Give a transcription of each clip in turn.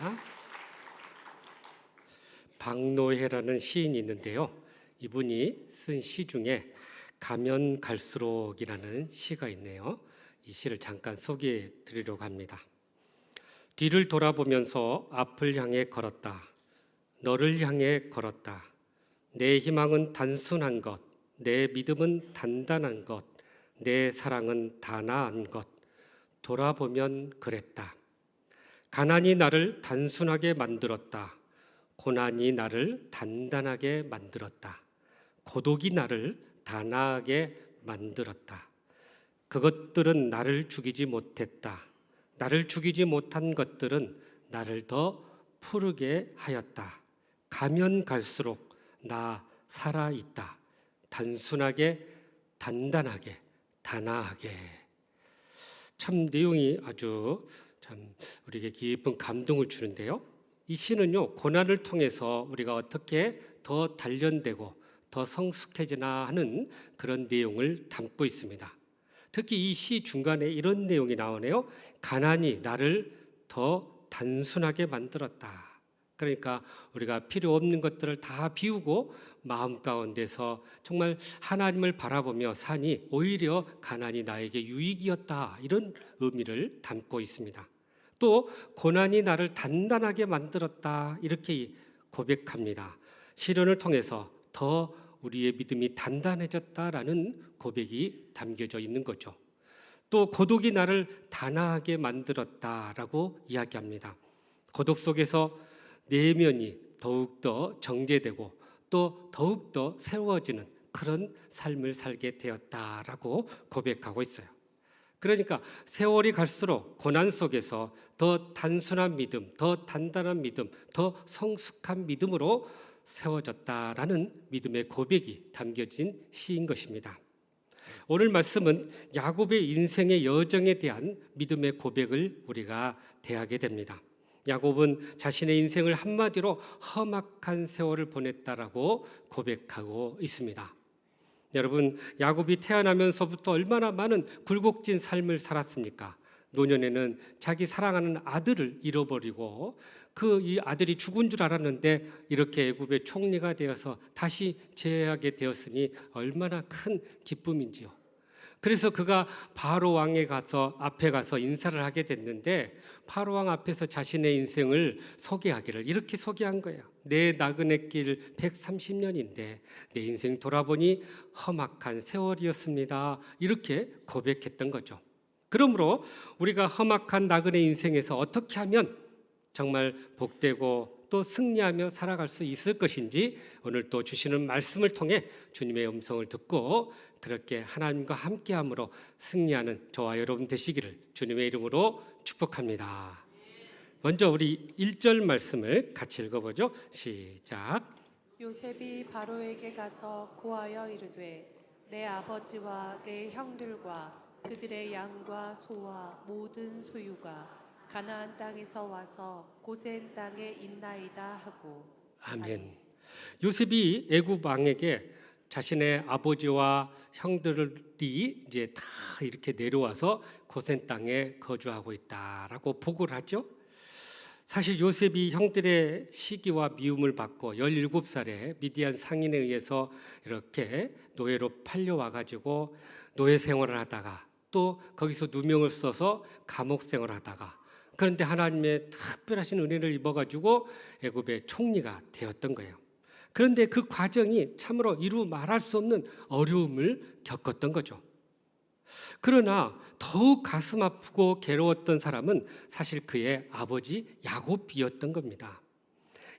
반갑습니다. 박노해라는 시인이 있는데요. 이분이 쓴 시 중에 가면 갈수록이라는 시가 있네요. 이 시를 잠깐 소개해 드리려고 합니다. 뒤를 돌아보면서 앞을 향해 걸었다. 너를 향해 걸었다. 내 희망은 단순한 것, 내 믿음은 단단한 것, 내 사랑은 단아한 것. 돌아보면 그랬다. 가난이 나를 단순하게 만들었다. 고난이 나를 단단하게 만들었다. 고독이 나를 단아하게 만들었다. 그것들은 나를 죽이지 못했다. 나를 죽이지 못한 것들은 나를 더 푸르게 하였다. 가면 갈수록 나 살아있다. 단순하게, 단단하게, 단아하게. 참 내용이 아주 참 우리에게 깊은 감동을 주는데요. 이 시는요, 고난을 통해서 우리가 어떻게 더 단련되고 더 성숙해지나 하는 그런 내용을 담고 있습니다. 특히 이 시 중간에 이런 내용이 나오네요. 가난이 나를 더 단순하게 만들었다. 그러니까 우리가 필요 없는 것들을 다 비우고 마음 가운데서 정말 하나님을 바라보며 사니 오히려 가난이 나에게 유익이었다. 이런 의미를 담고 있습니다. 또 고난이 나를 단단하게 만들었다. 이렇게 고백합니다. 시련을 통해서 더 우리의 믿음이 단단해졌다라는 고백이 담겨져 있는 거죠. 또 고독이 나를 단아하게 만들었다라고 이야기합니다. 고독 속에서 내면이 더욱더 정제되고 또 더욱더 새로워지는 그런 삶을 살게 되었다라고 고백하고 있어요. 그러니까 세월이 갈수록 고난 속에서 더 단순한 믿음, 더 단단한 믿음, 더 성숙한 믿음으로 세워졌다라는 믿음의 고백이 담겨진 시인 것입니다. 오늘 말씀은 야곱의 인생의 여정에 대한 믿음의 고백을 우리가 대하게 됩니다. 야곱은 자신의 인생을 한마디로 험악한 세월을 보냈다라고 고백하고 있습니다. 여러분, 야곱이 태어나면서부터 얼마나 많은 굴곡진 삶을 살았습니까? 노년에는 자기 사랑하는 아들을 잃어버리고 이 아들이 죽은 줄 알았는데 이렇게 애굽의 총리가 되어서 다시 재회하게 되었으니 얼마나 큰 기쁨인지요. 그래서 그가 바로 왕에 가서 앞에 가서 인사를 하게 됐는데 바로 왕 앞에서 자신의 인생을 소개하기를 이렇게 소개한 거예요. 내 나그네 길 130년인데 내 인생 돌아보니 험악한 세월이었습니다. 이렇게 고백했던 거죠. 그러므로 우리가 험악한 나그네 인생에서 어떻게 하면 정말 복되고 또 승리하며 살아갈 수 있을 것인지 오늘 또 주시는 말씀을 통해 주님의 음성을 듣고 그렇게 하나님과 함께함으로 승리하는 저와 여러분 되시기를 주님의 이름으로 축복합니다. 먼저 우리 1절 말씀을 같이 읽어보죠. 시작. 요셉이 바로에게 가서 고하여 이르되 내 아버지와 내 형들과 그들의 양과 소와 모든 소유가 가나안 땅에서 와서 고센 땅에 있나이다 하고. 아멘. 요셉이 애굽 왕에게 자신의 아버지와 형들이 이제 다 이렇게 내려와서 고센 땅에 거주하고 있다라고 보고를 하죠. 사실 요셉이 형들의 시기와 미움을 받고 17살에 미디안 상인에 의해서 이렇게 노예로 팔려와 가지고 노예 생활을 하다가 또 거기서 누명을 써서 감옥 생활을 하다가 그런데 하나님의 특별하신 은혜를 입어가지고 애굽의 총리가 되었던 거예요. 그런데 그 과정이 참으로 이루 말할 수 없는 어려움을 겪었던 거죠. 그러나 더욱 가슴 아프고 괴로웠던 사람은 사실 그의 아버지 야곱이었던 겁니다.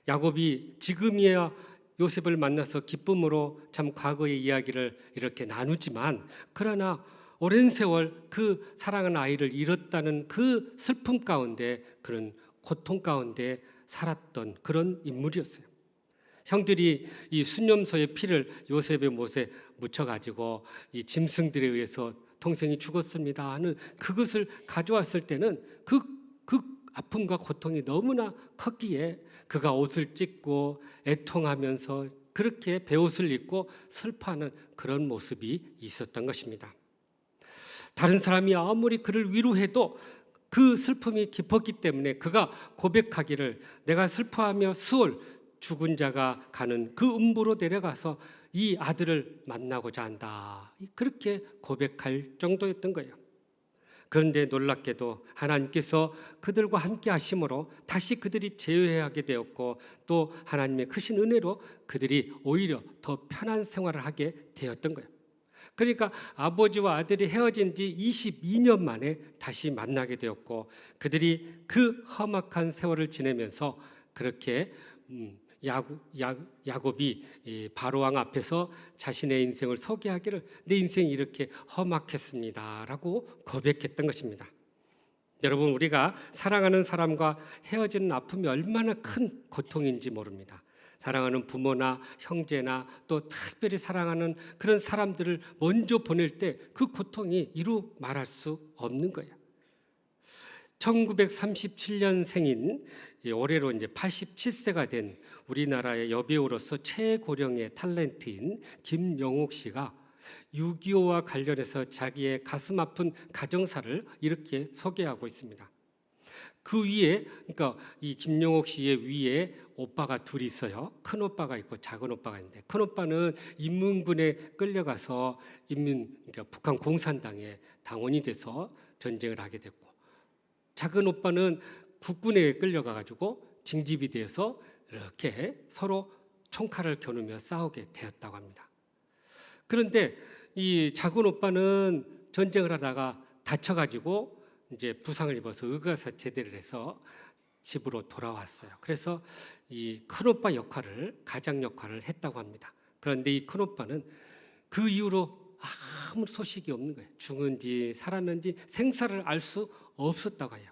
야곱이 지금이야 요셉을 만나서 기쁨으로 참 과거의 이야기를 이렇게 나누지만 그러나 오랜 세월 그 사랑하는 아이를 잃었다는 그 슬픔 가운데 그런 고통 가운데 살았던 그런 인물이었어요. 형들이 이 순념소의 피를 요셉의 못에 묻혀가지고 이 짐승들에 의해서 동생이 죽었습니다 하는 그것을 가져왔을 때는 그 아픔과 고통이 너무나 컸기에 그가 옷을 찢고 애통하면서 그렇게 베옷을 입고 슬퍼하는 그런 모습이 있었던 것입니다. 다른 사람이 아무리 그를 위로해도 그 슬픔이 깊었기 때문에 그가 고백하기를 내가 슬퍼하며 수월 죽은 자가 가는 그 음부로 내려가서 이 아들을 만나고자 한다. 그렇게 고백할 정도였던 거예요. 그런데 놀랍게도 하나님께서 그들과 함께 하심으로 다시 그들이 재회하게 되었고 또 하나님의 크신 은혜로 그들이 오히려 더 편한 생활을 하게 되었던 거예요. 그러니까 아버지와 아들이 헤어진 지 22년 만에 다시 만나게 되었고 그들이 그 험악한 세월을 지내면서 그렇게 야곱이 이 바로왕 앞에서 자신의 인생을 소개하기를 내 인생이 이렇게 험악했습니다라고 고백했던 것입니다. 여러분, 우리가 사랑하는 사람과 헤어지는 아픔이 얼마나 큰 고통인지 모릅니다. 사랑하는 부모나 형제나 또 특별히 사랑하는 그런 사람들을 먼저 보낼 때 그 고통이 이루 말할 수 없는 거예요. 1937년생인 올해로 이제 87세가 된 우리나라의 여배우로서 최고령의 탤런트인 김영옥 씨가 6.25와 관련해서 자기의 가슴 아픈 가정사를 이렇게 소개하고 있습니다. 그 위에, 그러니까 이 김영옥 씨의 위에 오빠가 둘이 있어요. 큰 오빠가 있고 작은 오빠가 있는데, 큰 오빠는 인민군에 끌려가서 그러니까 북한 공산당에 당원이 돼서 전쟁을 하게 됐고, 작은 오빠는 국군에 끌려가가지고 징집이 되어서 이렇게 서로 총칼을 겨누며 싸우게 되었다고 합니다. 그런데 이 작은 오빠는 전쟁을 하다가 다쳐가지고 이제 부상을 입어서 의과사 제대를 해서 집으로 돌아왔어요. 그래서 이 큰오빠 역할을, 가장 역할을 했다고 합니다. 그런데 이 큰오빠는 그 이후로 아무 소식이 없는 거예요. 죽은지 살았는지 생사를 알 수 없었다고 해요.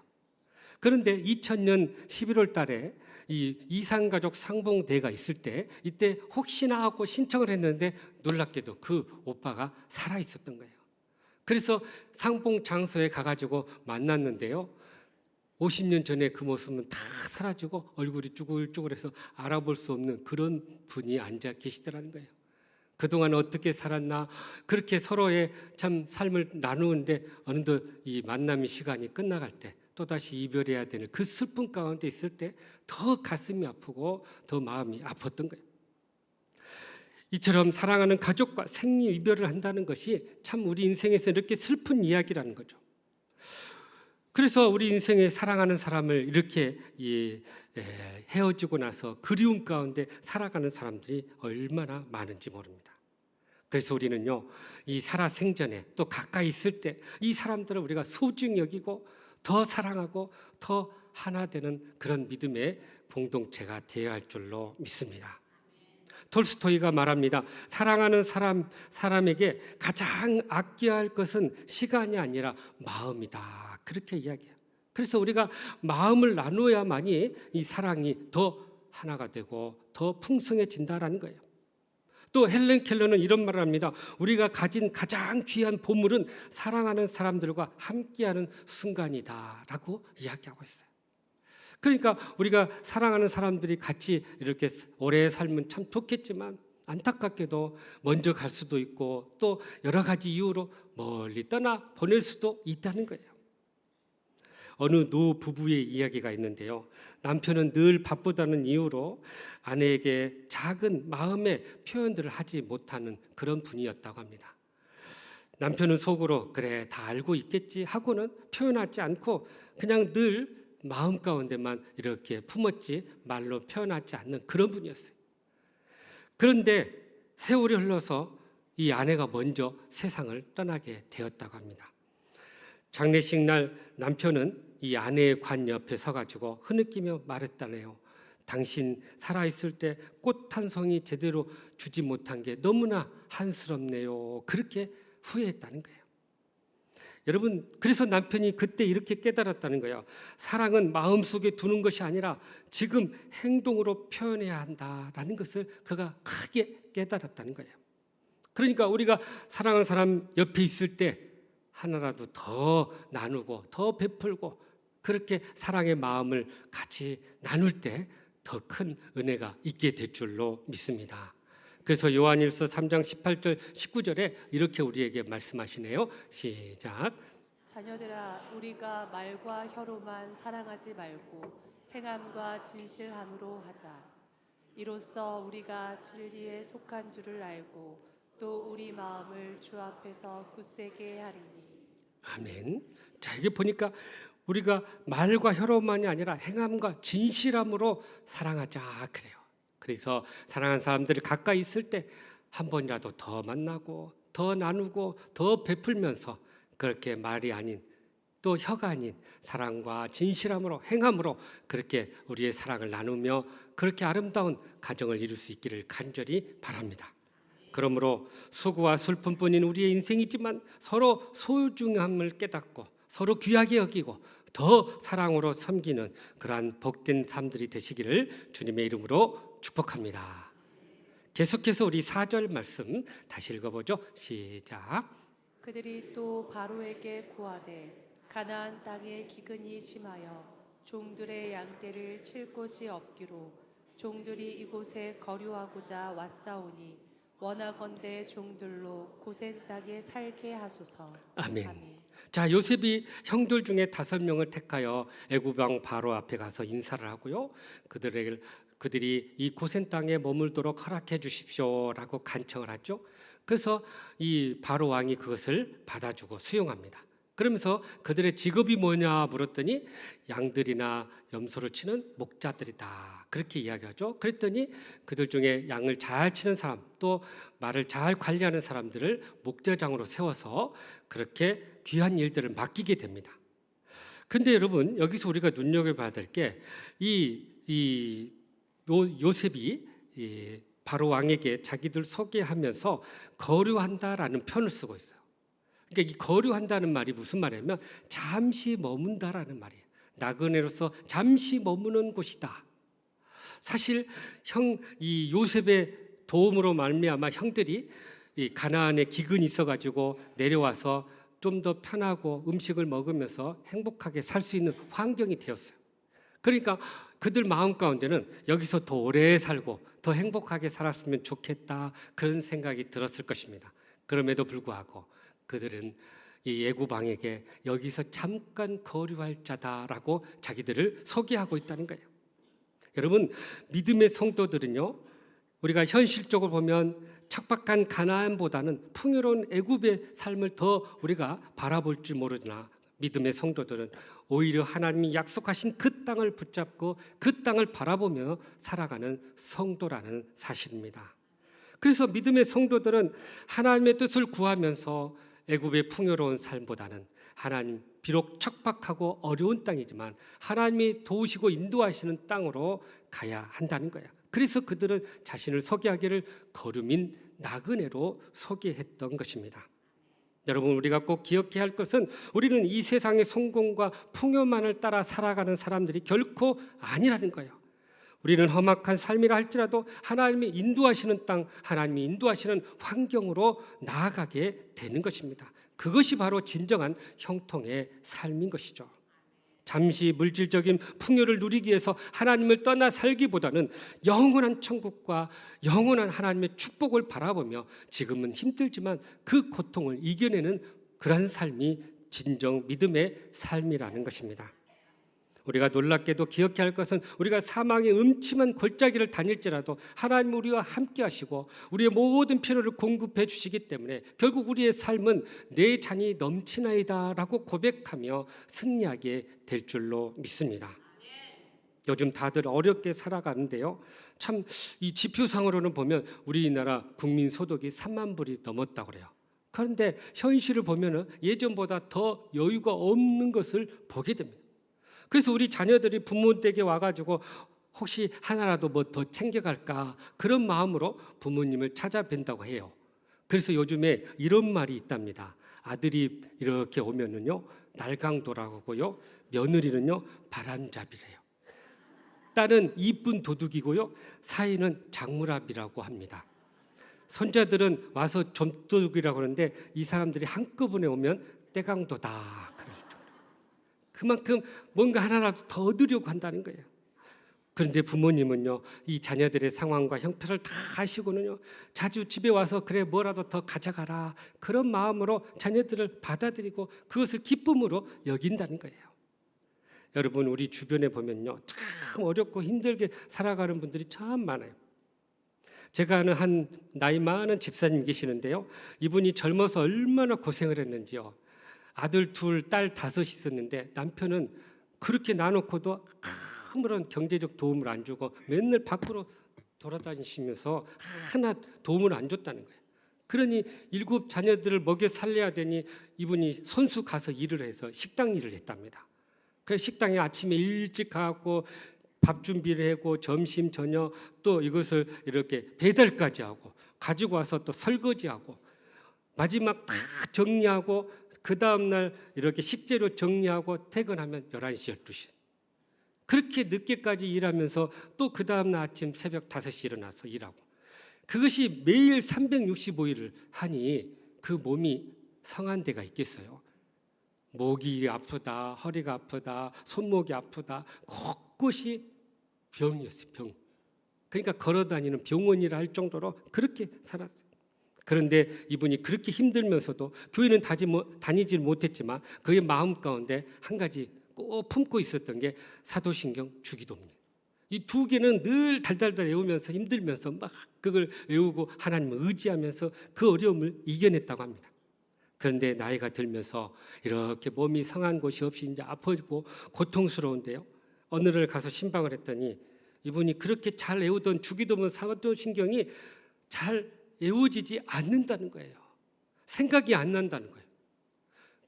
그런데 2000년 11월 달에 이 이산가족 상봉대회가 있을 때 이때 혹시나 하고 신청을 했는데 놀랍게도 그 오빠가 살아 있었던 거예요. 그래서 상봉 장소에 가가지고 만났는데요. 50년 전에 그 모습은 다 사라지고 얼굴이 쭈글쭈글해서 알아볼 수 없는 그런 분이 앉아 계시더라는 거예요. 그동안 어떻게 살았나 그렇게 서로의 참 삶을 나누는데 어느덧 이 만남의 시간이 끝나갈 때 또다시 이별해야 되는 그 슬픔 가운데 있을 때 더 가슴이 아프고 더 마음이 아팠던 거예요. 이처럼 사랑하는 가족과 생리 이별을 한다는 것이 참 우리 인생에서 이렇게 슬픈 이야기라는 거죠. 그래서 우리 인생에 사랑하는 사람을 이렇게 헤어지고 나서 그리움 가운데 살아가는 사람들이 얼마나 많은지 모릅니다. 그래서 우리는요, 이 살아생전에 또 가까이 있을 때 이 사람들을 우리가 소중히 여기고 더 사랑하고 더 하나 되는 그런 믿음의 공동체가 되어야 할 줄로 믿습니다. 톨스토이가 말합니다. 사랑하는 사람에게 가장 아껴야 할 것은 시간이 아니라 마음이다. 그렇게 이야기해요. 그래서 우리가 마음을 나누어야만이 이 사랑이 더 하나가 되고 더 풍성해진다라는 거예요. 또 헬렌 켈러는 이런 말을 합니다. 우리가 가진 가장 귀한 보물은 사랑하는 사람들과 함께하는 순간이다라고 이야기하고 있어요. 그러니까 우리가 사랑하는 사람들이 같이 이렇게 오래 살면 참 좋겠지만 안타깝게도 먼저 갈 수도 있고 또 여러 가지 이유로 멀리 떠나 보낼 수도 있다는 거예요. 어느 노 부부의 이야기가 있는데요. 남편은 늘 바쁘다는 이유로 아내에게 작은 마음의 표현들을 하지 못하는 그런 분이었다고 합니다. 남편은 속으로 그래 다 알고 있겠지 하고는 표현하지 않고 그냥 늘 마음 가운데만 이렇게 품었지 말로 표현하지 않는 그런 분이었어요. 그런데 세월이 흘러서 이 아내가 먼저 세상을 떠나게 되었다고 합니다. 장례식 날 남편은 이 아내의 관 옆에 서가지고 흐느끼며 말했다네요. 당신 살아있을 때 꽃 한 송이 제대로 주지 못한 게 너무나 한스럽네요. 그렇게 후회했다는 거예요. 여러분, 그래서 남편이 그때 이렇게 깨달았다는 거예요. 사랑은 마음속에 두는 것이 아니라 지금 행동으로 표현해야 한다라는 것을 그가 크게 깨달았다는 거예요. 그러니까 우리가 사랑하는 사람 옆에 있을 때 하나라도 더 나누고 더 베풀고 그렇게 사랑의 마음을 같이 나눌 때 더 큰 은혜가 있게 될 줄로 믿습니다. 그래서 요한일서 3장 18절 19절에 이렇게 우리에게 말씀하시네요. 시작. 자녀들아, 우리가 말과 혀로만 사랑하지 말고 행함과 진실함으로 하자. 이로써 우리가 진리에 속한 줄을 알고 또 우리 마음을 주 앞에서 굳세게 하리니. 아멘. 자, 여기 보니까 우리가 말과 혀로만이 아니라 행함과 진실함으로 사랑하자 그래요. 그래서 사랑하는 사람들이 가까이 있을 때 한 번이라도 더 만나고 더 나누고 더 베풀면서 그렇게 말이 아닌 또 혀가 아닌 사랑과 진실함으로 행함으로 그렇게 우리의 사랑을 나누며 그렇게 아름다운 가정을 이룰 수 있기를 간절히 바랍니다. 그러므로 수고와 슬픔뿐인 우리의 인생이지만 서로 소중함을 깨닫고 서로 귀하게 여기고 더 사랑으로 섬기는 그러한 복된 삶들이 되시기를 주님의 이름으로 축복합니다. 계속해서 우리 4절 말씀 다시 읽어보죠. 시작. 그들이 또 바로에게 고하되 가나안 땅에 기근이 심하여 종들의 양떼를 칠 곳이 없기로 종들이 이곳에 거류하고자 왔사오니 원하건대 종들로 고센 땅에 살게 하소서. 아멘. 자, 요셉이 형들 중에 5명을 택하여 애굽 왕 바로 앞에 가서 인사를 하고요. 그들이 이 고센 땅에 머물도록 허락해 주십시오라고 간청을 하죠. 그래서 이 바로 왕이 그것을 받아주고 수용합니다. 그러면서 그들의 직업이 뭐냐 물었더니 양들이나 염소를 치는 목자들이다. 그렇게 이야기하죠. 그랬더니 그들 중에 양을 잘 치는 사람 또 말을 잘 관리하는 사람들을 목자장으로 세워서 그렇게 귀한 일들을 맡기게 됩니다. 근데 여러분 여기서 우리가 눈여겨봐야 될 게 요셉이 바로 왕에게 자기들 소개하면서 거류한다라는 표현을 쓰고 있어요. 그러니까 이 거류한다는 말이 무슨 말이냐면 잠시 머문다라는 말이에요. 나그네로서 잠시 머무는 곳이다. 사실 이 요셉의 도움으로 말미암아 형들이 이 가나안에 기근이 있어가지고 내려와서 좀 더 편하고 음식을 먹으면서 행복하게 살 수 있는 환경이 되었어요. 그러니까 그들 마음 가운데는 여기서 더 오래 살고 더 행복하게 살았으면 좋겠다 그런 생각이 들었을 것입니다. 그럼에도 불구하고 그들은 이 애굽 왕에게 여기서 잠깐 거류할 자다라고 자기들을 소개하고 있다는 거예요. 여러분 믿음의 성도들은요 우리가 현실적으로 보면 척박한 가나안보다는 풍요로운 애굽의 삶을 더 우리가 바라볼 줄 모르나 믿음의 성도들은 오히려 하나님이 약속하신 그 땅을 붙잡고 그 땅을 바라보며 살아가는 성도라는 사실입니다. 그래서 믿음의 성도들은 하나님의 뜻을 구하면서 애굽의 풍요로운 삶보다는 하나님 비록 척박하고 어려운 땅이지만 하나님이 도우시고 인도하시는 땅으로 가야 한다는 거예요. 그래서 그들은 자신을 소개하기를 거류민 나그네로 소개했던 것입니다. 여러분 우리가 꼭 기억해야 할 것은 우리는 이 세상의 성공과 풍요만을 따라 살아가는 사람들이 결코 아니라는 거예요. 우리는 험악한 삶이라 할지라도 하나님이 인도하시는 땅, 하나님이 인도하시는 환경으로 나아가게 되는 것입니다. 그것이 바로 진정한 형통의 삶인 것이죠. 잠시 물질적인 풍요를 누리기 위해서 하나님을 떠나 살기보다는 영원한 천국과 영원한 하나님의 축복을 바라보며 지금은 힘들지만 그 고통을 이겨내는 그러한 삶이 진정 믿음의 삶이라는 것입니다. 우리가 놀랍게도 기억해야 할 것은 우리가 사망의 음침한 골짜기를 다닐지라도 하나님 우리와 함께 하시고 우리의 모든 필요를 공급해 주시기 때문에 결국 우리의 삶은 내 잔이 넘치나이다라고 고백하며 승리하게 될 줄로 믿습니다. 요즘 다들 어렵게 살아가는데요. 참 이 지표상으로는 보면 우리나라 국민 소득이 3만 불이 넘었다고 그래요. 그런데 현실을 보면은 예전보다 더 여유가 없는 것을 보게 됩니다. 그래서 우리 자녀들이 부모 댁에 와가지고 혹시 하나라도 뭐 더 챙겨갈까 그런 마음으로 부모님을 찾아뵌다고 해요. 그래서 요즘에 이런 말이 있답니다. 아들이 이렇게 오면은요 날강도라고 하고요, 며느리는요 바람잡이래요. 딸은 이쁜 도둑이고요, 사위는 장물합이라고 합니다. 손자들은 와서 좀도둑이라고 하는데 이 사람들이 한꺼번에 오면 떼강도다. 그만큼 뭔가 하나라도 더 얻으려고 한다는 거예요. 그런데 부모님은요, 이 자녀들의 상황과 형편을 다 아시고는요, 자주 집에 와서 그래 뭐라도 더 가져가라, 그런 마음으로 자녀들을 받아들이고 그것을 기쁨으로 여긴다는 거예요. 여러분, 우리 주변에 보면요, 참 어렵고 힘들게 살아가는 분들이 참 많아요. 제가 아는 한 나이 많은 집사님 계시는데요, 이분이 젊어서 얼마나 고생을 했는지요. 아들 둘, 딸 다섯 있었는데 남편은 그렇게 나놓고도 아무런 경제적 도움을 안 주고 맨날 밖으로 돌아다니시면서 하나 도움을 안 줬다는 거예요. 그러니 7 자녀들을 먹여 살려야 되니 이분이 손수 가서 일을 해서 식당 일을 했답니다. 그래서 식당에 아침에 일찍 가고 밥 준비를 하고 점심 저녁 또 이것을 이렇게 배달까지 하고 가지고 와서 또 설거지하고 마지막 다 정리하고 그 다음날 이렇게 식재료 정리하고 퇴근하면 11시 12시 그렇게 늦게까지 일하면서 또 그 다음날 아침 새벽 5시 일어나서 일하고, 그것이 매일 365일을 하니 그 몸이 성한 데가 있겠어요? 목이 아프다, 허리가 아프다, 손목이 아프다, 곳곳이 병이었어요. 병. 그러니까 걸어다니는 병원이라 할 정도로 그렇게 살았어요. 그런데 이분이 그렇게 힘들면서도 교회는 다니지 못했지만 그의 마음 가운데 한 가지 꼭 품고 있었던 게 사도신경 주기도입니다. 이 2개는 늘 달달달 외우면서 힘들면서 막 그걸 외우고 하나님을 의지하면서 그 어려움을 이겨냈다고 합니다. 그런데 나이가 들면서 이렇게 몸이 성한 곳이 없이 이제 아프고 고통스러운데요, 어느 날 가서 신방을 했더니 이분이 그렇게 잘 외우던 주기도문 사도신경이 잘 외워지지 않는다는 거예요. 생각이 안 난다는 거예요.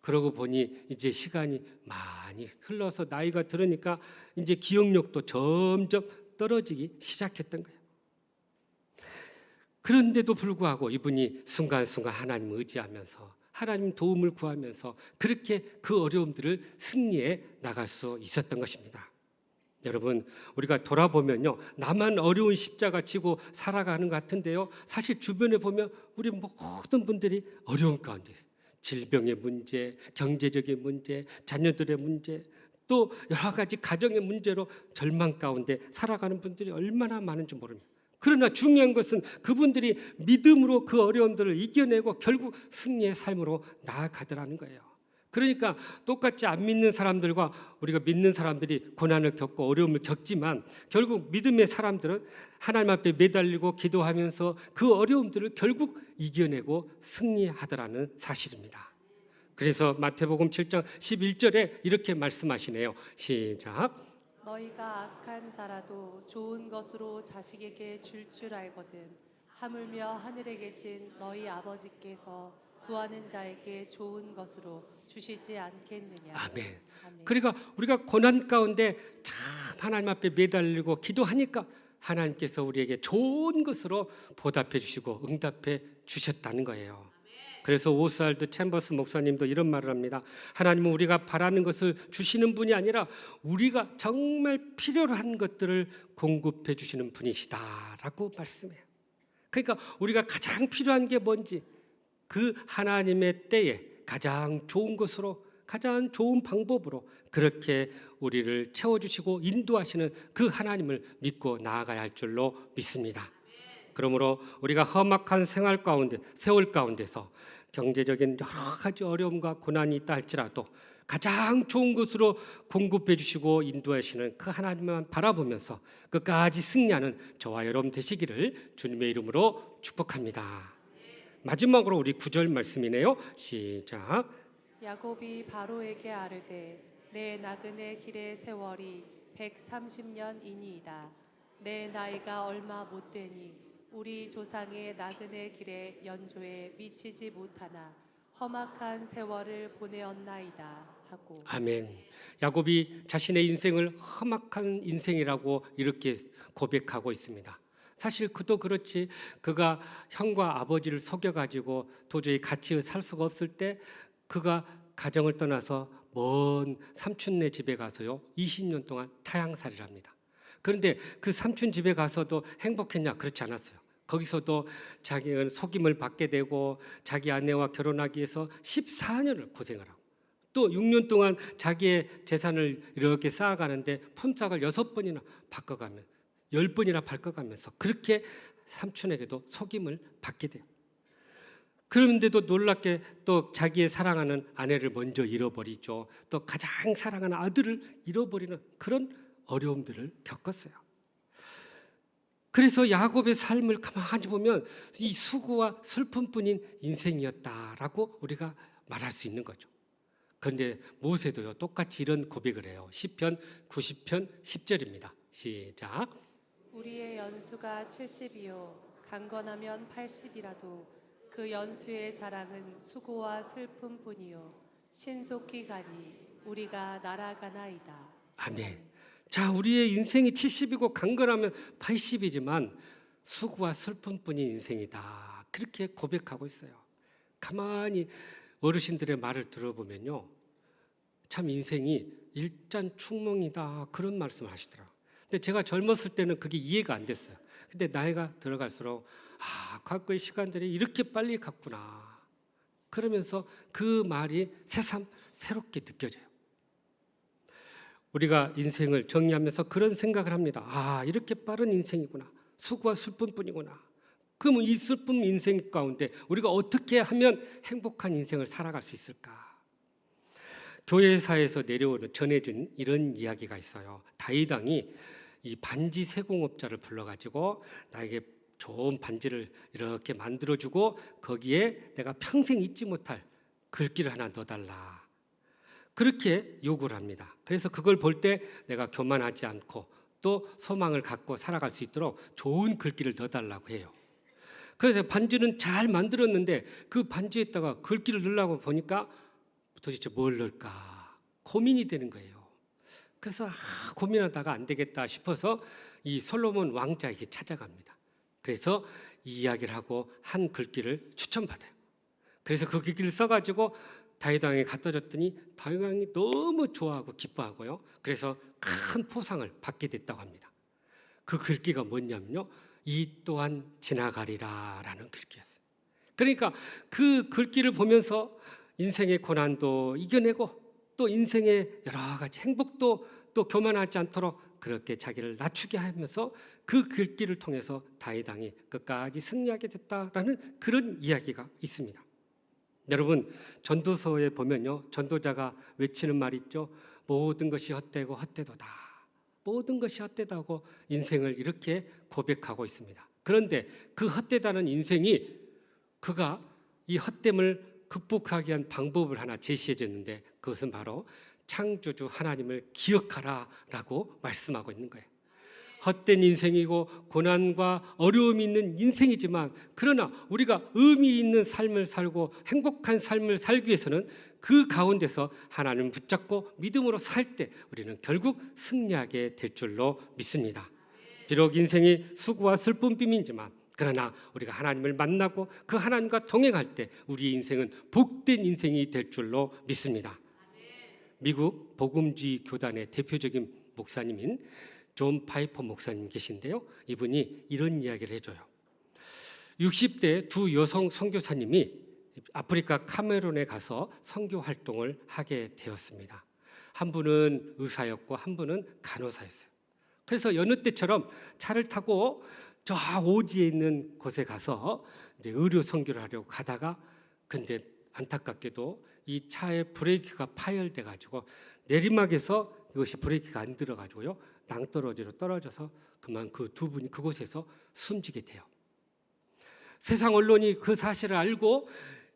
그러고 보니 이제 시간이 많이 흘러서 나이가 들으니까 이제 기억력도 점점 떨어지기 시작했던 거예요. 그런데도 불구하고 이분이 순간순간 하나님을 의지하면서 하나님 도움을 구하면서 그렇게 그 어려움들을 승리해 나갈 수 있었던 것입니다. 여러분, 우리가 돌아보면요, 나만 어려운 십자가 지고 살아가는 것 같은데요, 사실 주변에 보면 우리 모든 분들이 어려운 가운데 있어요. 질병의 문제, 경제적인 문제, 자녀들의 문제, 또 여러 가지 가정의 문제로 절망 가운데 살아가는 분들이 얼마나 많은지 모릅니다. 그러나 중요한 것은 그분들이 믿음으로 그 어려움들을 이겨내고 결국 승리의 삶으로 나아가더라는 거예요. 그러니까 똑같이 안 믿는 사람들과 우리가 믿는 사람들이 고난을 겪고 어려움을 겪지만 결국 믿음의 사람들은 하나님 앞에 매달리고 기도하면서 그 어려움들을 결국 이겨내고 승리하더라는 사실입니다. 그래서 마태복음 7장 11절에 이렇게 말씀하시네요. 시작. 너희가 악한 자라도 좋은 것으로 자식에게 줄 알거든 하물며 하늘에 계신 너희 아버지께서 구하는 자에게 좋은 것으로 주시지 않겠느냐. 아멘. 아멘. 그러니까 우리가 고난 가운데 참 하나님 앞에 매달리고 기도하니까 하나님께서 우리에게 좋은 것으로 보답해 주시고 응답해 주셨다는 거예요. 그래서 오스왈드 챔버스 목사님도 이런 말을 합니다. 하나님은 우리가 바라는 것을 주시는 분이 아니라 우리가 정말 필요로 한 것들을 공급해 주시는 분이시다라고 말씀해요. 그러니까 우리가 가장 필요한 게 뭔지 그 하나님의 때에 가장 좋은 것으로, 가장 좋은 방법으로 그렇게 우리를 채워주시고 인도하시는 그 하나님을 믿고 나아가야 할 줄로 믿습니다. 그러므로 우리가 험악한 생활 가운데, 세월 가운데서 경제적인 여러 가지 어려움과 고난이 있다 할지라도 가장 좋은 것으로 공급해 주시고 인도하시는 그 하나님만 바라보면서 끝까지 승리하는 저와 여러분 되시기를 주님의 이름으로 축복합니다. 마지막으로 우리 9절 말씀이네요. 시작. 야곱이 바로에게 아뢰되 내 나그네 길의 세월이 130년이니이다. 내 나이가 얼마 못 되니 우리 조상의 나그네 길의 연조에 미치지 못하나 험악한 세월을 보내었나이다 하고. 아멘. 야곱이 자신의 인생을 험악한 인생이라고 이렇게 고백하고 있습니다. 사실 그도 그렇지, 그가 형과 아버지를 속여가지고 도저히 같이 살 수가 없을 때 그가 가정을 떠나서 먼 삼촌네 집에 가서요 20년 동안 타향살이를 합니다. 그런데 그 삼촌 집에 가서도 행복했냐? 그렇지 않았어요. 거기서도 자기는 속임을 받게 되고 자기 아내와 결혼하기 위해서 14년을 고생을 하고 또 6년 동안 자기의 재산을 이렇게 쌓아가는데 품삯을 6번이나 바꿔가면 10번이나 바꿔가면서 그렇게 삼촌에게도 속임을 받게 돼요. 그런데도 놀랍게 또 자기의 사랑하는 아내를 먼저 잃어버리죠. 또 가장 사랑하는 아들을 잃어버리는 그런 어려움들을 겪었어요. 그래서 야곱의 삶을 가만히 보면 이 수고와 슬픔뿐인 인생이었다라고 우리가 말할 수 있는 거죠. 그런데 모세도요 똑같이 이런 고백을 해요. 시편 90편 10절입니다. 시작. 우리의 연수가 70이요 강건하면 80이라도 그 연수의 자랑은 수고와 슬픔뿐이요 신속히 가니 우리가 날아가나이다. 아멘. 자, 우리의 인생이 70이고 강건하면 80이지만 수고와 슬픔뿐인 인생이다. 그렇게 고백하고 있어요. 가만히 어르신들의 말을 들어보면요, 참 인생이 일잔축몽이다 그런 말씀을 하시더라고요. 근데 제가 젊었을 때는 그게 이해가 안 됐어요. 근데 나이가 들어갈수록 과거의 시간들이 이렇게 빨리 갔구나 그러면서 그 말이 새삼 새롭게 느껴져요. 우리가 인생을 정리하면서 그런 생각을 합니다. 이렇게 빠른 인생이구나. 수고와 슬픔뿐이구나. 그럼 이 슬픔 인생 가운데 우리가 어떻게 하면 행복한 인생을 살아갈 수 있을까? 교회사에서 내려오는 전해진 이런 이야기가 있어요. 다윗 왕이 이 반지 세공업자를 불러가지고 나에게 좋은 반지를 이렇게 만들어주고 거기에 내가 평생 잊지 못할 글귀를 하나 넣어달라. 그렇게 요구를 합니다. 그래서 그걸 볼 때 내가 교만하지 않고 또 소망을 갖고 살아갈 수 있도록 좋은 글귀를 넣어달라고 해요. 그래서 반지는 잘 만들었는데 그 반지에다가 글귀를 넣으려고 보니까 도대체 뭘 넣을까 고민이 되는 거예요. 그래서 고민하다가 안 되겠다 싶어서 이 솔로몬 왕자에게 찾아갑니다. 그래서 이 이야기를 하고 한 글귀를 추천받아요. 그래서 그 글귀를 써가지고 다윗 왕에게 갖다 줬더니 다윗 왕이 너무 좋아하고 기뻐하고요. 그래서 큰 포상을 받게 됐다고 합니다. 그 글귀가 뭐냐면요, 이 또한 지나가리라라는 글귀였어요. 그러니까 그 글귀를 보면서 인생의 고난도 이겨내고 또 인생의 여러 가지 행복도 또 교만하지 않도록 그렇게 자기를 낮추게 하면서 그 글귀를 통해서 다윗 왕이 끝까지 승리하게 됐다라는 그런 이야기가 있습니다. 여러분, 전도서에 보면요, 전도자가 외치는 말이 있죠. 모든 것이 헛되고 헛되도다. 모든 것이 헛되다고 인생을 이렇게 고백하고 있습니다. 그런데 그 헛되다는 인생이 그가 이 헛됨을 극복하기 위한 방법을 하나 제시해 줬는데 그것은 바로 창조주 하나님을 기억하라라고 말씀하고 있는 거예요. 헛된 인생이고 고난과 어려움이 있는 인생이지만 그러나 우리가 의미 있는 삶을 살고 행복한 삶을 살기 위해서는 그 가운데서 하나님을 붙잡고 믿음으로 살 때 우리는 결국 승리하게 될 줄로 믿습니다. 비록 인생이 수고와 슬픔뿐이지만 그러나 우리가 하나님을 만나고 그 하나님과 동행할 때 우리의 인생은 복된 인생이 될 줄로 믿습니다. 미국 복음주의 교단의 대표적인 목사님인 존 파이퍼 목사님 계신데요. 이분이 이런 이야기를 해줘요. 60대 두 여성 선교사님이 아프리카 카메룬에 가서 선교 활동을 하게 되었습니다. 한 분은 의사였고 한 분은 간호사였어요. 그래서 여느 때처럼 차를 타고 저 오지에 있는 곳에 가서 이제 의료 선교를 하려고 가다가 근데 안타깝게도 이 차의 브레이크가 파열돼 가지고 내리막에서 이것이 브레이크가 안 들어가지고요. 낭떠러지로 떨어져서 그만 그 두 분이 그곳에서 숨지게 돼요. 세상 언론이 그 사실을 알고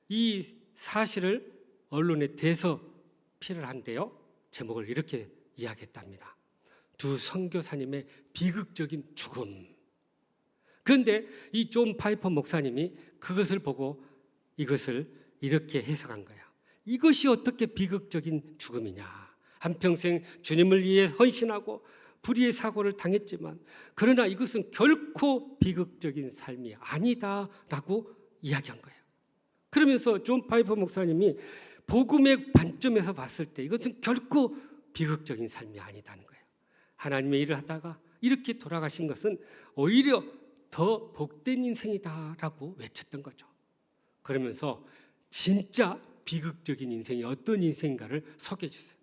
이 사실을 언론에 대서필을 한데요. 제목을 이렇게 이야기했답니다. 두 선교사님의 비극적인 죽음. 그런데 이 존 파이퍼 목사님이 그것을 보고 이것을 이렇게 해석한 거야. 이것이 어떻게 비극적인 죽음이냐. 한평생 주님을 위해 헌신하고 불의의 사고를 당했지만 그러나 이것은 결코 비극적인 삶이 아니다라고 이야기한 거예요. 그러면서 존 파이퍼 목사님이 복음의 관점에서 봤을 때 이것은 결코 비극적인 삶이 아니다는 거예요. 하나님의 일을 하다가 이렇게 돌아가신 것은 오히려 더 복된 인생이다라고 외쳤던 거죠. 그러면서 진짜 비극적인 인생이 어떤 인생인가를 소개해 주세요.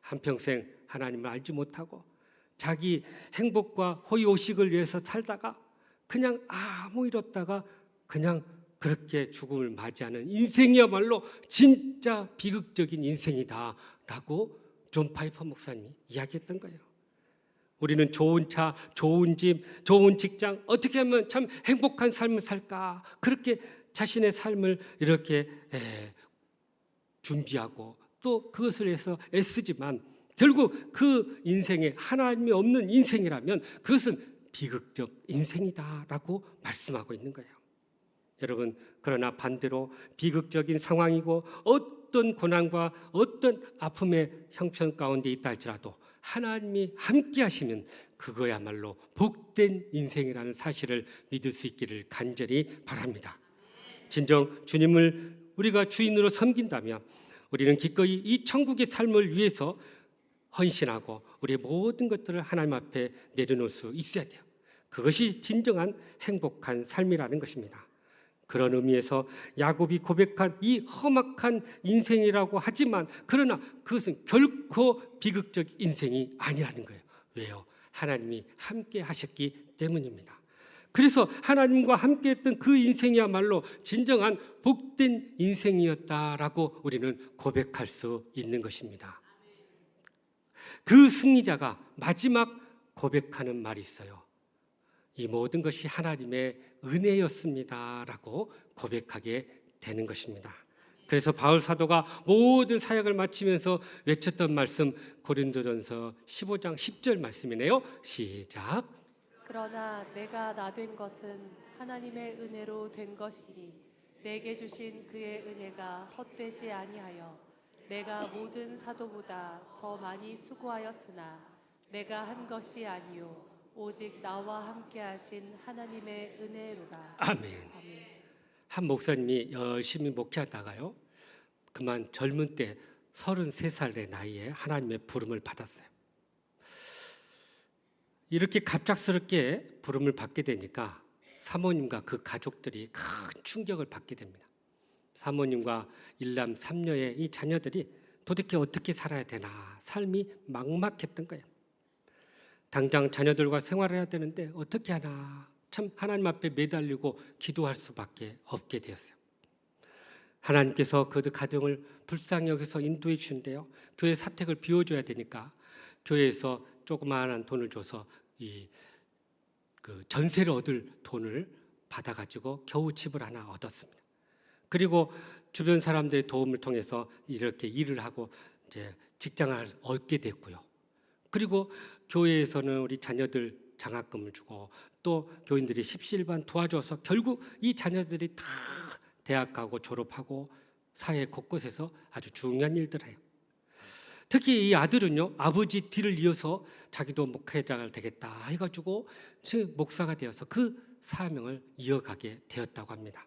한평생 하나님을 알지 못하고 자기 행복과 호의호식을 위해서 살다가 그냥 아무 일 없다가 그냥 그렇게 죽음을 맞이하는 인생이야말로 진짜 비극적인 인생이다라고 존 파이퍼 목사님이 이야기했던 거예요. 우리는 좋은 차, 좋은 집, 좋은 직장, 어떻게 하면 참 행복한 삶을 살까, 그렇게 자신의 삶을 이렇게 준비하고 또 그것을 위해서 애쓰지만 결국 그 인생에 하나님이 없는 인생이라면 그것은 비극적 인생이다라고 말씀하고 있는 거예요. 여러분, 그러나 반대로 비극적인 상황이고 어떤 고난과 어떤 아픔의 형편 가운데 있다 할지라도 하나님이 함께 하시면 그거야말로 복된 인생이라는 사실을 믿을 수 있기를 간절히 바랍니다. 진정 주님을 우리가 주인으로 섬긴다면 우리는 기꺼이 이 천국의 삶을 위해서 헌신하고 우리의 모든 것들을 하나님 앞에 내려놓을 수 있어야 돼요. 그것이 진정한 행복한 삶이라는 것입니다. 그런 의미에서 야곱이 고백한 이 험악한 인생이라고 하지만 그러나 그것은 결코 비극적 인생이 아니라는 거예요. 왜요? 하나님이 함께 하셨기 때문입니다. 그래서 하나님과 함께 했던 그 인생이야말로 진정한 복된 인생이었다라고 우리는 고백할 수 있는 것입니다. 그 승리자가 마지막 고백하는 말이 있어요. 이 모든 것이 하나님의 은혜였습니다라고 고백하게 되는 것입니다. 그래서 바울 사도가 모든 사역을 마치면서 외쳤던 말씀 고린도전서 15장 10절 말씀이네요. 시작. 그러나 내가 나 된 것은 하나님의 은혜로 된 것이니 내게 주신 그의 은혜가 헛되지 아니하여 내가 모든 사도보다 더 많이 수고하였으나 내가 한 것이 아니요 오직 나와 함께 하신 하나님의 은혜로라. 아멘. 아멘. 한 목사님이 열심히 목회하다가요, 그만 젊은 때 33살의 나이에 하나님의 부름을 받았어요. 이렇게 갑작스럽게 부름을 받게 되니까 사모님과 그 가족들이 큰 충격을 받게 됩니다. 사모님과 일남 삼녀의 이 자녀들이 도대체 어떻게 살아야 되나 삶이 막막했던 거예요. 당장 자녀들과 생활을 해야 되는데 어떻게 하나 참 하나님 앞에 매달리고 기도할 수밖에 없게 되었어요. 하나님께서 그 가정을 불쌍히 여기서 인도해 주신대요. 교회 사택을 비워줘야 되니까 교회에서 조그마한 돈을 줘서 그 전세를 얻을 돈을 받아가지고 겨우 집을 하나 얻었습니다. 그리고 주변 사람들의 도움을 통해서 이렇게 일을 하고 이제 직장을 얻게 됐고요. 그리고 교회에서는 우리 자녀들 장학금을 주고 또 교인들이 십시일반 도와줘서 결국 이 자녀들이 다 대학 가고 졸업하고 사회 곳곳에서 아주 중요한 일들을 해요. 특히 이 아들은요, 아버지 뒤를 이어서 자기도 목회자가 되겠다 해가지고 목사가 되어서 그 사명을 이어가게 되었다고 합니다.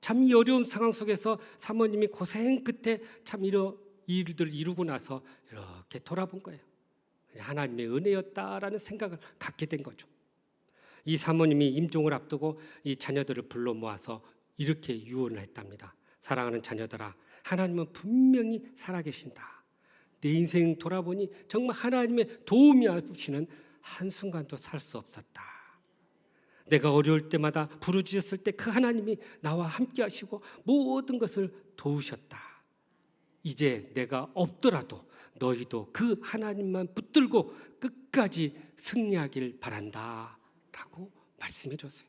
참 이 어려운 상황 속에서 사모님이 고생 끝에 참 이런 일들을 이루고 나서 이렇게 돌아본 거예요. 하나님의 은혜였다라는 생각을 갖게 된 거죠. 이 사모님이 임종을 앞두고 이 자녀들을 불러 모아서 이렇게 유언을 했답니다. 사랑하는 자녀들아, 하나님은 분명히 살아계신다. 내 인생 돌아보니 정말 하나님의 도움이 없이는 한순간도 살 수 없었다. 내가 어려울 때마다 부르짖었을 때 그 하나님이 나와 함께 하시고 모든 것을 도우셨다. 이제 내가 없더라도 너희도 그 하나님만 붙들고 끝까지 승리하길 바란다 라고 말씀해 줬어요.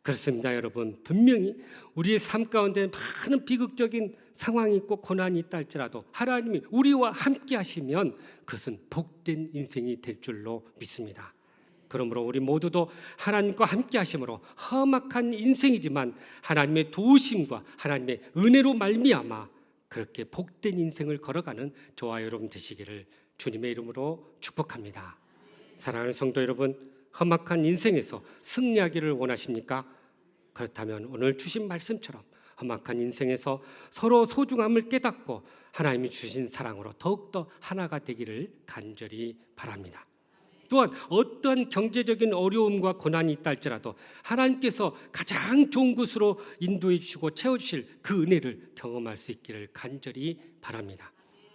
그렇습니다, 여러분. 분명히 우리의 삶 가운데 많은 비극적인 상황이 있고 고난이 있다 할지라도 하나님이 우리와 함께 하시면 그것은 복된 인생이 될 줄로 믿습니다. 그러므로 우리 모두도 하나님과 함께 하심으로 험악한 인생이지만 하나님의 도우심과 하나님의 은혜로 말미암아 그렇게 복된 인생을 걸어가는 저와 여러분 되시기를 주님의 이름으로 축복합니다. 사랑하는 성도 여러분, 험악한 인생에서 승리하기를 원하십니까? 그렇다면 오늘 주신 말씀처럼 험악한 인생에서 서로 소중함을 깨닫고 하나님이 주신 사랑으로 더욱더 하나가 되기를 간절히 바랍니다. 또한 어떠한 경제적인 어려움과 고난이 있다 할지라도 하나님께서 가장 좋은 곳으로 인도해 주시고 채워주실 그 은혜를 경험할 수 있기를 간절히 바랍니다.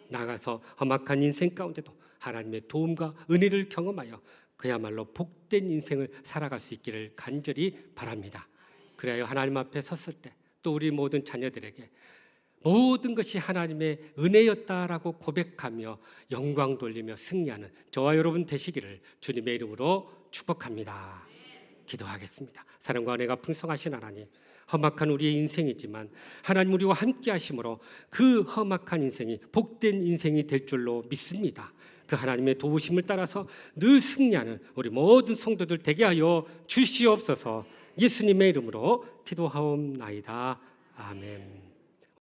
나가서 험악한 인생 가운데도 하나님의 도움과 은혜를 경험하여 그야말로 복된 인생을 살아갈 수 있기를 간절히 바랍니다. 그래야 하나님 앞에 섰을 때 또 우리 모든 자녀들에게 모든 것이 하나님의 은혜였다라고 고백하며 영광 돌리며 승리하는 저와 여러분 되시기를 주님의 이름으로 축복합니다. 기도하겠습니다. 사랑과 은혜가 풍성하신 하나님, 험악한 우리의 인생이지만 하나님 우리와 함께 하심으로 그 험악한 인생이 복된 인생이 될 줄로 믿습니다. 그 하나님의 도우심을 따라서 늘 승리하는 우리 모든 성도들 되게 하여 주시옵소서. 예수님의 이름으로 기도하옵나이다. 아멘.